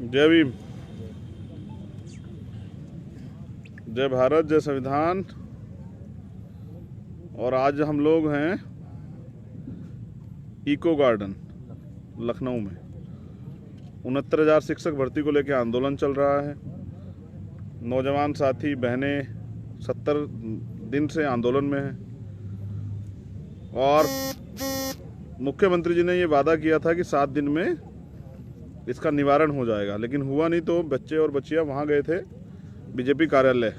जय भीम, जय भारत, जय संविधान। और आज हम लोग हैं इको गार्डन लखनऊ में। 69,000 शिक्षक भर्ती को लेकर आंदोलन चल रहा है। नौजवान साथी बहनें 70 दिन से आंदोलन में हैं और मुख्यमंत्री जी ने ये वादा किया था कि 7 दिन में इसका निवारण हो जाएगा, लेकिन हुआ नहीं। तो बच्चे और बच्चियां वहाँ गए थे बीजेपी कार्यालय।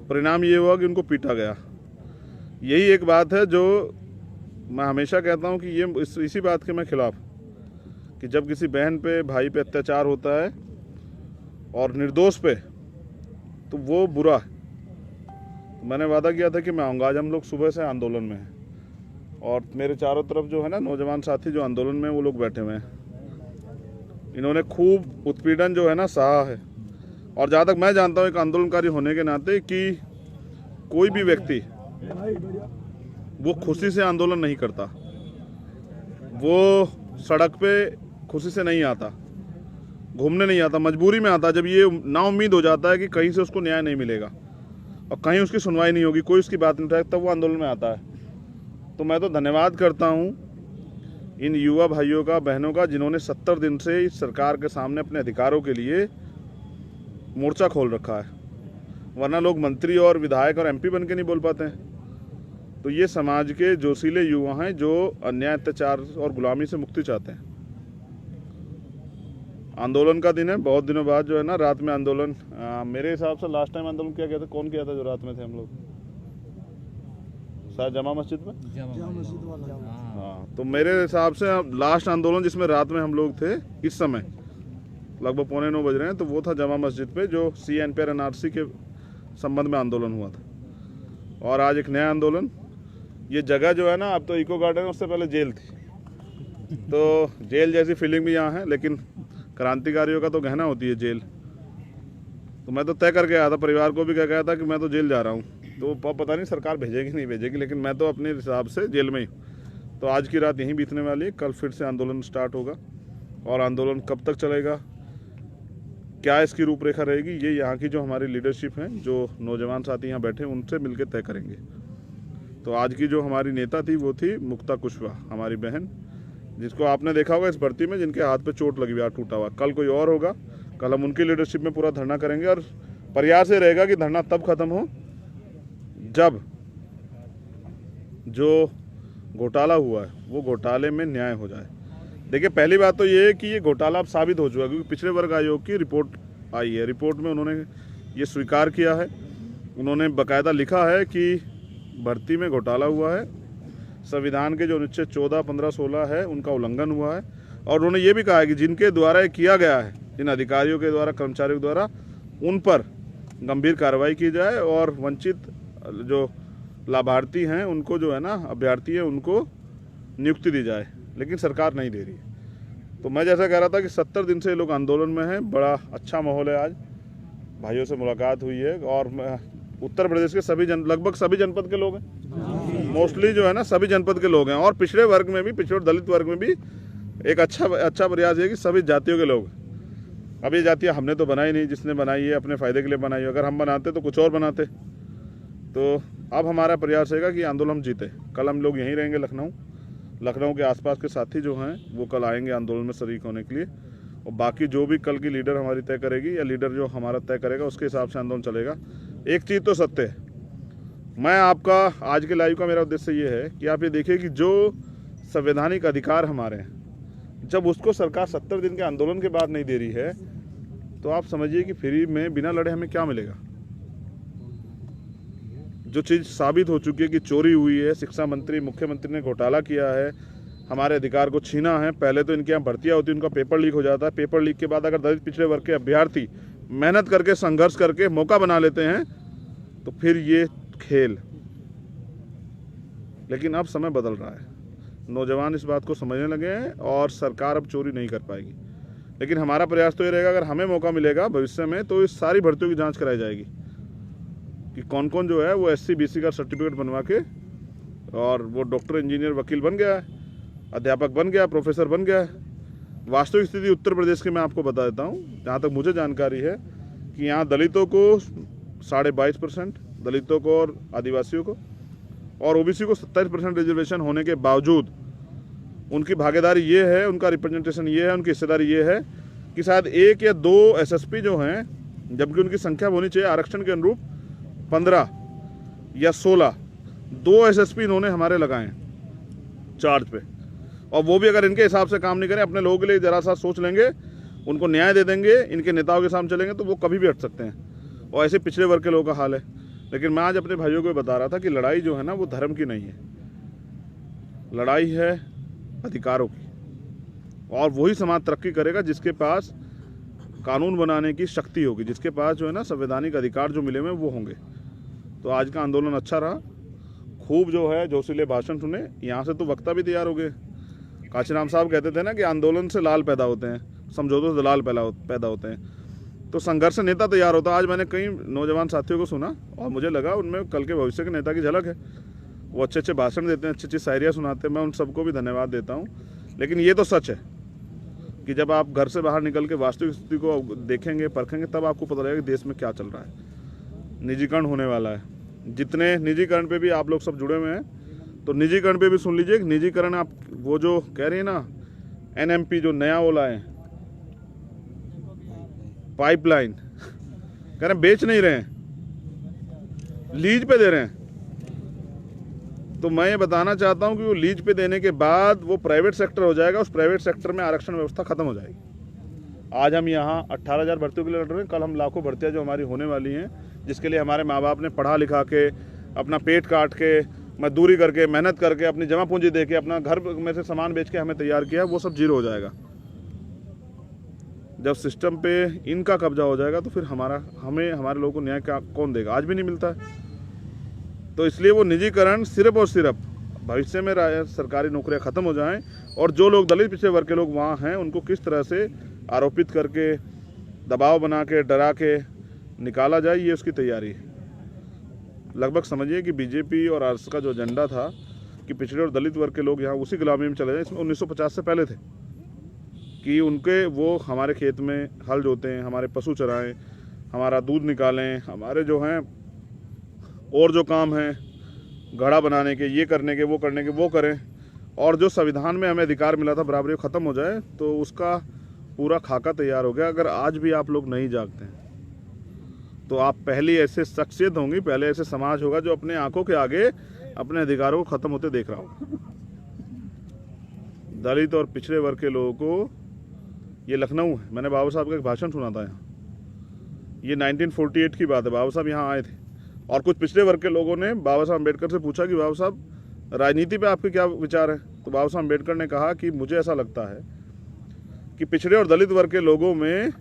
परिणाम ये हुआ कि उनको पीटा गया। यही एक बात है जो मैं हमेशा कहता हूँ कि ये इसी बात के मैं खिलाफ, कि जब किसी बहन पे भाई पे अत्याचार होता है और निर्दोष पे, तो वो बुरा है। तो मैंने वादा किया था कि मैं आऊँगा। आज हम लोग सुबह से आंदोलन में हैं और मेरे चारों तरफ जो है ना नौजवान साथी जो आंदोलन में, वो लोग बैठे हुए हैं। इन्होंने खूब उत्पीड़न जो है ना सहा है। और जहाँ तक मैं जानता हूँ एक आंदोलनकारी होने के नाते, कि कोई भी व्यक्ति वो खुशी से आंदोलन नहीं करता, वो सड़क पे खुशी से नहीं आता, घूमने नहीं आता, मजबूरी में आता। जब ये नाउम्मीद हो जाता है कि कहीं से उसको न्याय नहीं मिलेगा और कहीं उसकी सुनवाई नहीं होगी, कोई उसकी बात नहीं उठाएगा, तब वो आंदोलन में आता है। तो मैं तो धन्यवाद करता हूँ इन युवा भाइयों का, बहनों का, जिन्होंने 70 दिन से इस सरकार के सामने अपने अधिकारों के लिए मोर्चा खोल रखा है। वरना लोग मंत्री और विधायक और एमपी बन के नहीं बोल पाते हैं। तो ये समाज के जोशीले युवा हैं जो अन्याय, अत्याचार और गुलामी से मुक्ति चाहते हैं। आंदोलन का दिन है, बहुत दिनों बाद जो है ना रात में आंदोलन। मेरे हिसाब से लास्ट टाइम आंदोलन किया गया था, कौन किया था जो रात में थे हम लोग? शायद जमा मस्जिद में। हाँ, तो मेरे हिसाब से लास्ट आंदोलन जिसमें रात में हम लोग थे, इस समय लगभग 8:45 बज रहे हैं, तो वो था जमा मस्जिद पे, जो CNPR NRC के संबंध में आंदोलन हुआ था। और आज एक नया आंदोलन। ये जगह जो है ना, अब तो इको गार्डन, उससे पहले जेल थी। तो जेल जैसी फीलिंग भी यहाँ है, लेकिन क्रांतिकारियों का तो गहना होती है जेल। तो मैं तो तय करके आया था, परिवार को भी कह गया था कि मैं तो जेल जा रहा हूँ। तो पता नहीं सरकार भेजेगी नहीं भेजेगी, लेकिन मैं तो अपने हिसाब से जेल में ही। तो आज की रात यहीं बीतने वाली है, कल फिर से आंदोलन स्टार्ट होगा। और आंदोलन कब तक चलेगा, क्या इसकी रूपरेखा रहेगी, ये यहाँ की जो हमारी लीडरशिप हैं, जो नौजवान साथी यहाँ बैठे, उनसे मिलकर तय करेंगे। तो आज की जो हमारी नेता थी वो थी मुक्ता कुशवाहा, हमारी बहन, जिसको आपने देखा होगा इस भर्ती में, जिनके हाथ पे चोट लगी हुई, हाथ टूटा हुआ। कल कोई और होगा, कल हम उनकी लीडरशिप में पूरा धरना करेंगे। और प्रयास ये रहेगा कि धरना तब खत्म हो जब जो घोटाला हुआ है वो घोटाले में न्याय हो जाए। देखिए, पहली बात तो ये है कि ये घोटाला अब साबित हो चुका है, क्योंकि पिछड़े वर्ग आयोग की रिपोर्ट आई है। रिपोर्ट में उन्होंने ये स्वीकार किया है, उन्होंने बाकायदा लिखा है कि भर्ती में घोटाला हुआ है, संविधान के जो अनुच्छेद 14, 15, 16 है उनका उल्लंघन हुआ है। और उन्होंने ये भी कहा है कि जिनके द्वारा ये किया गया है, जिन अधिकारियों के द्वारा, कर्मचारियों के द्वारा, उन पर गंभीर कार्रवाई की जाए और वंचित जो लाभार्थी हैं उनको, जो है ना अभ्यर्थी है, उनको नियुक्ति दी जाए। लेकिन सरकार नहीं दे रही है। तो मैं जैसा कह रहा था कि 70 दिन से ये लोग आंदोलन में हैं। बड़ा अच्छा माहौल है। आज भाइयों से मुलाकात हुई है और उत्तर प्रदेश के सभी लगभग सभी जनपद के लोग हैं, मोस्टली जो है ना सभी जनपद के लोग हैं। और पिछड़े वर्ग में भी, पिछड़े दलित वर्ग में भी एक अच्छा प्रयास है कि सभी जातियों के लोग। अब ये जातियाँ हमने तो बनाई नहीं, जिसने बनाई है अपने फ़ायदे के लिए बनाई है। अगर हम बनाते तो कुछ और बनाते। तो अब हमारा प्रयास रहेगा कि आंदोलन हम जीते। कल हम लोग यहीं रहेंगे लखनऊ के आसपास के साथी जो हैं वो कल आएंगे आंदोलन में शरीक होने के लिए। और बाकी जो भी कल की लीडर हमारी तय करेगी, या लीडर जो हमारा तय करेगा, उसके हिसाब से आंदोलन चलेगा। एक चीज़ तो सत्य है, मैं आपका आज के लाइव का मेरा उद्देश्य ये है कि आप ये देखिए कि जो संवैधानिक अधिकार हमारे हैं, जब उसको सरकार 70 दिन के आंदोलन के बाद नहीं दे रही है, तो आप समझिए कि फ्री में बिना लड़े हमें क्या मिलेगा। जो चीज़ साबित हो चुकी है कि चोरी हुई है, शिक्षा मंत्री, मुख्यमंत्री ने घोटाला किया है, हमारे अधिकार को छीना है। पहले तो इनके यहाँ भर्तियाँ होती, उनका पेपर लीक हो जाता है। पेपर लीक के बाद अगर दलित पिछड़े वर्ग के अभ्यर्थी मेहनत करके, संघर्ष करके मौका बना लेते हैं, तो फिर ये खेल। लेकिन अब समय बदल रहा है, नौजवान इस बात को समझने लगे हैं और सरकार अब चोरी नहीं कर पाएगी। लेकिन हमारा प्रयास तो ये रहेगा, अगर हमें मौका मिलेगा भविष्य में, तो इस सारी भर्तियों की जांच कराई जाएगी कि कौन कौन जो है वो SC BC का सर्टिफिकेट बनवा के, और वो डॉक्टर, इंजीनियर, वकील बन गया है, अध्यापक बन गया, प्रोफेसर बन गया है, वास्तविक स्थिति उत्तर प्रदेश की मैं आपको बता देता हूँ, जहाँ तक मुझे जानकारी है कि यहाँ दलितों को 22.5%, दलितों को और आदिवासियों को और ओबीसी को 27% रिजर्वेशन होने के बावजूद उनकी भागीदारी ये है, उनका रिप्रेजेंटेशन ये है, उनकी हिस्सेदारी ये है कि शायद 1 या 2 एसएसपी जो हैं, जबकि उनकी संख्या होनी चाहिए आरक्षण के अनुरूप 15 या 16, 2 एसएसपी इन्होंने हमारे लगाए चार्ज पे, और वो भी अगर इनके हिसाब से काम नहीं करें, अपने लोगों के लिए जरा सा सोच लेंगे, उनको न्याय दे देंगे, इनके नेताओं के सामने चलेंगे, तो वो कभी भी हट सकते हैं। और ऐसे पिछड़े वर्ग के लोगों का हाल है। लेकिन मैं आज अपने भाइयों को बता रहा था कि लड़ाई जो है ना, वो धर्म की नहीं है, लड़ाई है अधिकारों की। और वही समाज तरक्की करेगा जिसके पास कानून बनाने की शक्ति होगी, जिसके पास जो है ना संवैधानिक अधिकार जो मिले हुए वो होंगे। तो आज का आंदोलन अच्छा रहा, खूब जो है जोशीले भाषण सुने, यहाँ से तो वक्ता भी तैयार हो गए। काशीराम साहब कहते थे ना कि आंदोलन से लाल पैदा होते हैं, समझौतों से दलाल पैदा होते हैं। तो संघर्ष से नेता तैयार होता है। आज मैंने कई नौजवान साथियों को सुना और मुझे लगा उनमें कल के भविष्य के नेता की झलक है। वो अच्छे अच्छे भाषण देते हैं, अच्छी अच्छी शायरियाँ सुनाते हैं, मैं उन सबको भी धन्यवाद देता हूँ। लेकिन ये तो सच है कि जब आप घर से बाहर निकल के वास्तविक स्थिति को देखेंगे, परखेंगे, तब आपको पता लगेगा कि देश में क्या चल रहा है। निजीकरण होने वाला है। जितने निजीकरण पे भी आप लोग सब जुड़े हुए हैं, तो निजीकरण पे भी सुन लीजिए। निजीकरण आप वो जो कह रही है ना, एनएमपी जो नया वो लाए, पाइपलाइन कह रहे हैं, बेच नहीं रहे हैं, लीज पे दे रहे हैं। तो मैं ये बताना चाहता हूं कि वो लीज पे देने के बाद वो प्राइवेट सेक्टर हो जाएगा, उस प्राइवेट सेक्टर में आरक्षण व्यवस्था खत्म हो जाएगी। आज हम यहाँ 18,000 भर्तियों के लिए लड़ रहे हैं, कल हम लाखों भर्तियाँ जो हमारी होने वाली हैं, जिसके लिए हमारे माँ बाप ने पढ़ा लिखा के, अपना पेट काट के, मजदूरी करके, मेहनत करके, अपनी जमा पूंजी दे के, अपना घर में से सामान बेच के हमें तैयार किया, वो सब जीरो हो जाएगा। जब सिस्टम पे इनका कब्जा हो जाएगा तो फिर हमारे लोगों को न्याय कौन देगा? आज भी नहीं मिलता है। तो इसलिए वो निजीकरण सिर्फ और सिर्फ भविष्य में सरकारी नौकरियां खत्म हो जाएं, और जो लोग दलित पिछड़े वर्ग के लोग वहाँ हैं उनको किस तरह से आरोपित करके, दबाव बना के, डरा के निकाला जाए, ये उसकी तैयारी है। लगभग समझिए कि बीजेपी और आरएसएस का जो एजेंडा था कि पिछड़े और दलित वर्ग के लोग यहाँ उसी गुलामी में चले जाएं, इसमें 1950 से पहले थे कि उनके वो हमारे खेत में हल जोतें, हमारे पशु चराएं, हमारा दूध निकालें, हमारे जो हैं और जो काम हैं घड़ा बनाने के, ये करने के, वो करने के, वो करें। और जो संविधान में हमें अधिकार मिला था बराबरी ख़त्म हो जाए, तो उसका पूरा खाका तैयार हो गया। अगर आज भी आप लोग नहीं जागते हैं तो आप पहली ऐसे शख्सियत होंगी, पहले ऐसे समाज होगा जो अपने आंखों के आगे अपने अधिकारों को ख़त्म होते देख रहा होगा। दलित और पिछड़े वर्ग के लोगों को, ये लखनऊ है, मैंने बाबा साहब का एक भाषण सुना था यहाँ, ये 1948 की बात है। बाबा साहब यहाँ आए थे और कुछ पिछड़े वर्ग के लोगों ने बाबा साहब अम्बेडकर से पूछा कि बाबा साहब राजनीति पे आपके क्या विचार हैं? तो बाबा साहब अम्बेडकर ने कहा कि मुझे ऐसा लगता है कि पिछड़े और दलित वर्ग के लोगों में,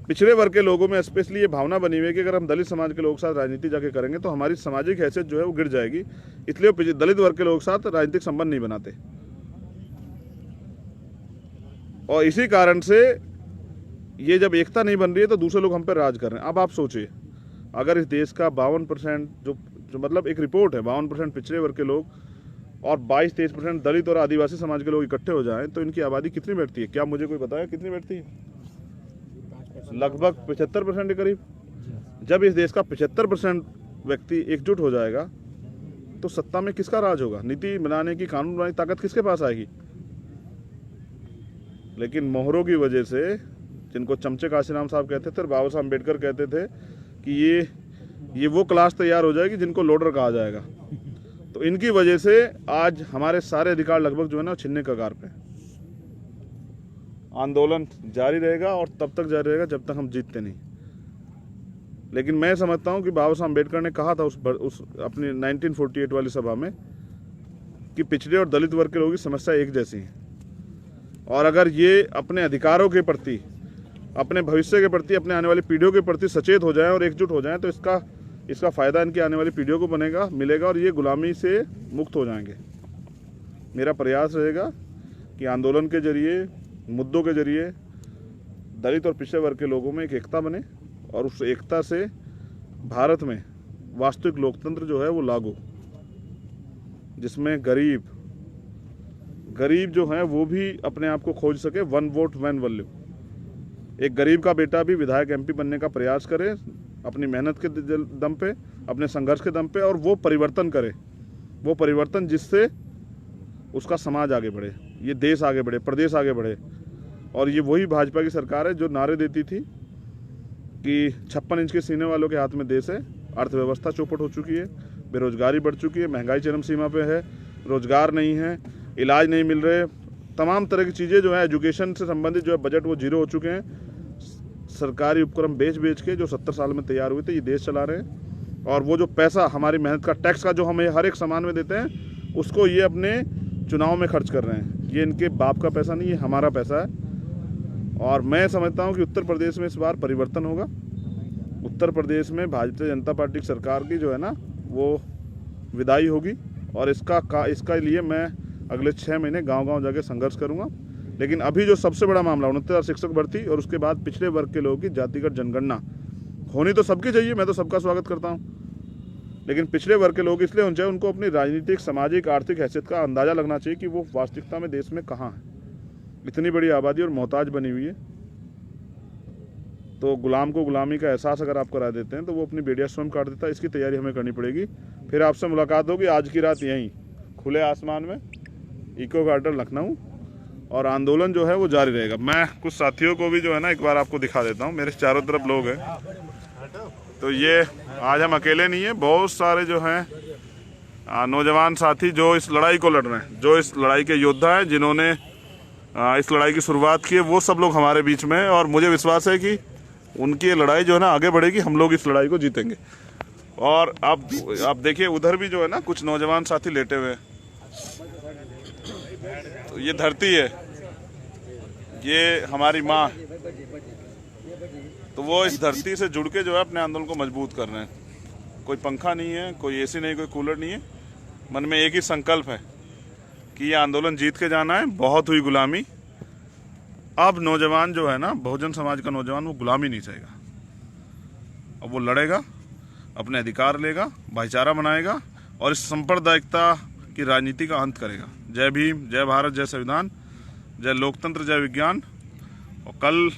पिछड़े वर्ग के लोगों में स्पेशली ये भावना बनी हुई है कि अगर हम दलित समाज के लोगों के साथ राजनीति जाके करेंगे तो हमारी सामाजिक हैसियत जो है वो गिर जाएगी, इसलिए वो दलित वर्ग के लोगों के साथ राजनीतिक संबंध नहीं बनाते। और इसी कारण से ये जब एकता नहीं बन रही है तो दूसरे लोग हम पर राज कर रहे हैं। अब आप सोचिए, अगर इस देश का 52% जो मतलब एक रिपोर्ट है, 52% पिछड़े वर्ग के लोग और 22-23% दलित और आदिवासी समाज के लोग इकट्ठे हो जाएं तो इनकी आबादी कितनी बैठती है? क्या मुझे कोई बताया कितनी बैठती है? लगभग 75% के करीब। जब इस देश का 75% व्यक्ति एकजुट हो जाएगा तो सत्ता में किसका राज होगा? नीति बनाने की, कानून बनाने की ताकत किसके पास आएगी? लेकिन मोहरों की वजह से, जिनको चमचे काशीराम साहब कहते थे और बाबा साहब अम्बेडकर कहते थे कि ये वो क्लास तैयार हो जाएगी जिनको लोडर कहा जाएगा, तो इनकी वजह से आज हमारे सारे अधिकार लगभग जो है ना छिनने कगार पे। आंदोलन जारी रहेगा और तब तक जारी रहेगा जब तक हम जीतते नहीं। लेकिन मैं समझता हूं कि बाबा साहब अम्बेडकर ने कहा था उस अपनी 1948 वाली सभा में कि पिछड़े और दलित वर्ग के लोगों की समस्या एक जैसी है, और अगर ये अपने अधिकारों के प्रति, अपने भविष्य के प्रति, अपने आने वाली पीढ़ियों के प्रति सचेत हो जाएं और एकजुट हो जाएं तो इसका फ़ायदा इनकी आने वाली पीढ़ियों को मिलेगा और ये गुलामी से मुक्त हो जाएंगे। मेरा प्रयास रहेगा कि आंदोलन के जरिए, मुद्दों के जरिए दलित और पिछड़े वर्ग के लोगों में एक एकता बने और उस एकता से भारत में वास्तविक लोकतंत्र जो है वो लागू, जिसमें गरीब, गरीब जो हैं वो भी अपने आप को खोज सके। One vote one value. एक गरीब का बेटा भी विधायक एमपी बनने का प्रयास करे अपनी मेहनत के दम पे, अपने संघर्ष के दम पे, और वो परिवर्तन करे, वो परिवर्तन जिससे उसका समाज आगे बढ़े, ये देश आगे बढ़े, प्रदेश आगे बढ़े। और ये वही भाजपा की सरकार है जो नारे देती थी कि 56 इंच के सीने वालों के हाथ में देश है। अर्थव्यवस्था चौपट हो चुकी है, बेरोजगारी बढ़ चुकी है, महंगाई चरम सीमा पे है, रोजगार नहीं है, इलाज नहीं मिल रहे, तमाम तरह की चीज़ें जो है एजुकेशन से संबंधित जो है बजट वो जीरो हो चुके हैं। सरकारी उपक्रम बेच के जो 70 साल में तैयार हुए थे ये देश चला रहे हैं। और वो जो पैसा हमारी मेहनत का टैक्स का जो हमें हर एक सामान में देते हैं उसको ये अपने चुनाव में खर्च कर रहे हैं। ये इनके बाप का पैसा नहीं, ये हमारा पैसा है। और मैं समझता हूँ कि उत्तर प्रदेश में इस बार परिवर्तन होगा। उत्तर प्रदेश में भारतीय जनता पार्टी की सरकार की जो है ना वो विदाई होगी। और इसका लिए मैं अगले 6 महीने गांव-गांव जाके संघर्ष करूंगा। लेकिन अभी जो सबसे बड़ा मामला 69,000 शिक्षक भर्ती और उसके बाद पिछड़े वर्ग के लोगों की जातिगत जनगणना होनी तो सबकी चाहिए, मैं तो सबका स्वागत करता हूं। लेकिन पिछड़े वर्ग के लोग इसलिए होने चाहिए उनको अपनी राजनीतिक, सामाजिक, आर्थिक हैसियत का अंदाजा लगना चाहिए कि वो वास्तविकता में देश में कहाँ है। इतनी बड़ी आबादी और मोहताज बनी हुई है, तो गुलाम को गुलामी का एहसास अगर आप करा देते हैं तो वो अपनी बेड़िया स्वयं काट देता है। इसकी तैयारी हमें करनी पड़ेगी। फिर आपसे मुलाकात होगी आज की रात यहीं खुले आसमान में, इको गार्डन लखनऊ, और आंदोलन जो है वो जारी रहेगा। मैं कुछ साथियों को भी जो है ना एक बार आपको दिखा देता हूँ। मेरे चारों तरफ लोग हैं, तो ये आज हम अकेले नहीं है, बहुत सारे जो हैं नौजवान साथी जो इस लड़ाई को लड़ रहे हैं, जो इस लड़ाई के योद्धा हैं, जिन्होंने इस लड़ाई की शुरुआत की है, वो सब लोग हमारे बीच में हैं। और मुझे विश्वास है कि उनकी ये लड़ाई जो है ना आगे बढ़ेगी, हम लोग इस लड़ाई को जीतेंगे। और आप देखिए उधर भी जो है ना कुछ नौजवान साथी लेटे हुए हैं। तो ये धरती है, ये हमारी माँ, तो वो इस धरती से जुड़ के जो है अपने आंदोलन को मजबूत कर रहे हैं। कोई पंखा नहीं है, कोई एसी नहीं, कोई कूलर नहीं है, मन में एक ही संकल्प है कि ये आंदोलन जीत के जाना है। बहुत हुई गुलामी, अब नौजवान जो है ना, बहुजन समाज का नौजवान, वो गुलामी नहीं चाहेगा। अब वो लड़ेगा, अपने अधिकार लेगा, भाईचारा बनाएगा और इस सांप्रदायिकता की राजनीति का अंत करेगा। जय भीम, जय भारत, जय संविधान, जय लोकतंत्र, जय विज्ञान। और कल